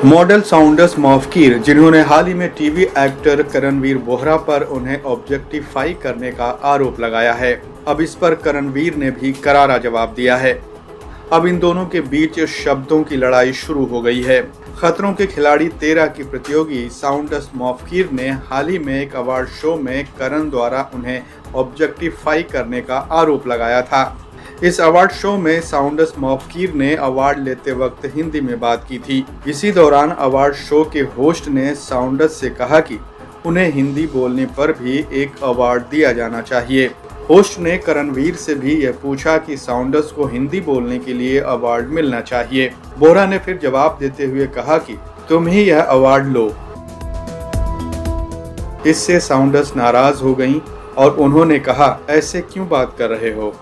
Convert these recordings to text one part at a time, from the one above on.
Model sounds मौफकीर, जिन्होंने हाल ही में TV actor Karanvir Bohra पर उन्हें ऑब्जेक्टिफाई करने का आरोप लगाया है। अब इस पर करणवीर ने भी करारा जवाब दिया है। अब इन दोनों के बीच शब्दों की लड़ाई शुरू हो गई है। खतरों के खिलाड़ी 13 की प्रतियोगी साउंडस मौफकीर ने हाल ही में एक अवार्ड शो में करण द्वारा उन्हें ऑब्जेक्टिफाई करने का आरोप लगाया था। इस अवार्ड शो में साउंडस मौफकीर ने अवार्ड लेते वक्त हिंदी में बात की थी। इसी दौरान अवार्ड शो के होस्ट ने साउंडस से कहा कि उन्हें हिंदी बोलने पर भी एक अवार्ड दिया जाना चाहिए। होस्ट ने करणवीर से भी यह पूछा कि साउंडस को हिंदी बोलने के लिए अवार्ड मिलना चाहिए। बोहरा ने फिर जवाब देते हुए कहा कि तुम ही यह अवार्ड लो। इससे साउंडस नाराज हो गईं और उन्होंने कहा, ऐसे क्यों बात कर रहे हो।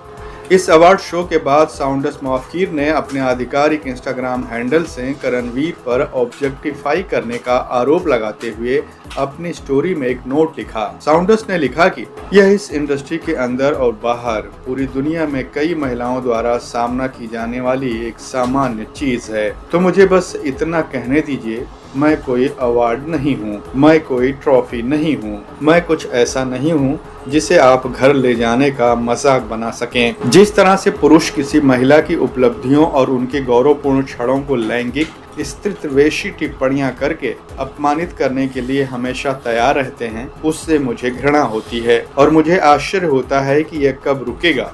इस अवार्ड शो के बाद साउंडस मौफकीर ने अपने आधिकारिक इंस्टाग्राम हैंडल से करणवीर पर ऑब्जेक्टिफाई करने का आरोप लगाते हुए अपनी स्टोरी में एक नोट लिखा। साउंडस ने लिखा कि यह इस इंडस्ट्री के अंदर और बाहर पूरी दुनिया में कई महिलाओं द्वारा सामना की जाने वाली एक सामान्य चीज है। तो मुझे बस इतना कहने दीजिए, मैं कोई अवार्ड नहीं हूँ, मैं कोई ट्रॉफी नहीं हूँ, मैं कुछ ऐसा नहीं हूँ जिसे आप घर ले जाने का मजाक बना सकें। जिस तरह से पुरुष किसी महिला की उपलब्धियों और उनके गौरवपूर्ण क्षणों को लैंगिक स्त्रीत्वेषी टिप्पणियां करके अपमानित करने के लिए हमेशा तैयार रहते हैं, उससे मुझे घृणा होती है और मुझे आश्चर्य होता है कि यह कब रुकेगा।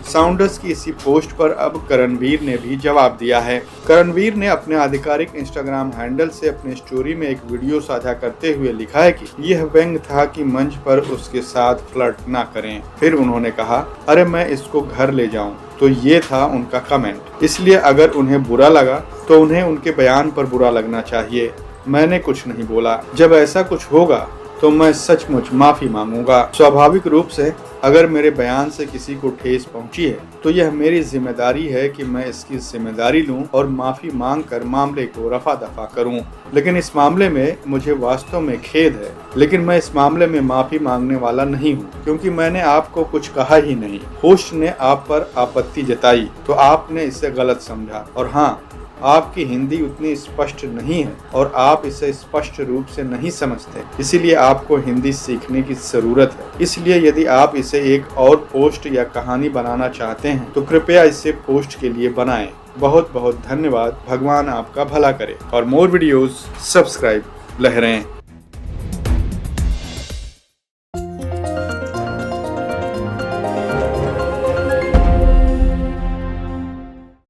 साउंडस की इसी पोस्ट पर अब करणवीर ने भी जवाब दिया है। करणवीर ने अपने आधिकारिक इंस्टाग्राम हैंडल से अपनी स्टोरी में एक वीडियो साझा करते हुए लिखा है कि यह व्यंग था कि मंच पर उसके साथ फ्लर्ट ना करें। फिर उन्होंने कहा, अरे मैं इसको घर ले जाऊं। तो ये था उनका कमेंट। इसलिए अगर उन्हें बुरा लगा तो उन्हें उनके बयान पर बुरा लगना चाहिए। मैंने कुछ नहीं बोला। जब ऐसा कुछ होगा तो मैं सचमुच माफी मांगूंगा। स्वाभाविक रूप से अगर मेरे बयान से किसी को ठेस पहुंची है तो यह मेरी जिम्मेदारी है कि मैं इसकी जिम्मेदारी लूं और माफी मांगकर मामले को रफा दफा करूं। लेकिन इस मामले में मुझे वास्तव में खेद है, लेकिन मैं इस मामले में माफी मांगने वाला नहीं हूं, क्योंकि मैंने आपको कुछ कहा ही नहीं। होस्ट ने आप पर आपत्ति जताई तो आपने इसे गलत समझा, और हाँ, आपकी हिंदी उतनी स्पष्ट नहीं है और आप इसे स्पष्ट रूप से नहीं समझते, इसीलिए आपको हिंदी सीखने की जरूरत है। इसलिए यदि आप इसे एक और पोस्ट या कहानी बनाना चाहते हैं तो कृपया इसे पोस्ट के लिए बनाएं। बहुत बहुत धन्यवाद। भगवान आपका भला करे। और मोर वीडियोस सब्सक्राइब लहरें।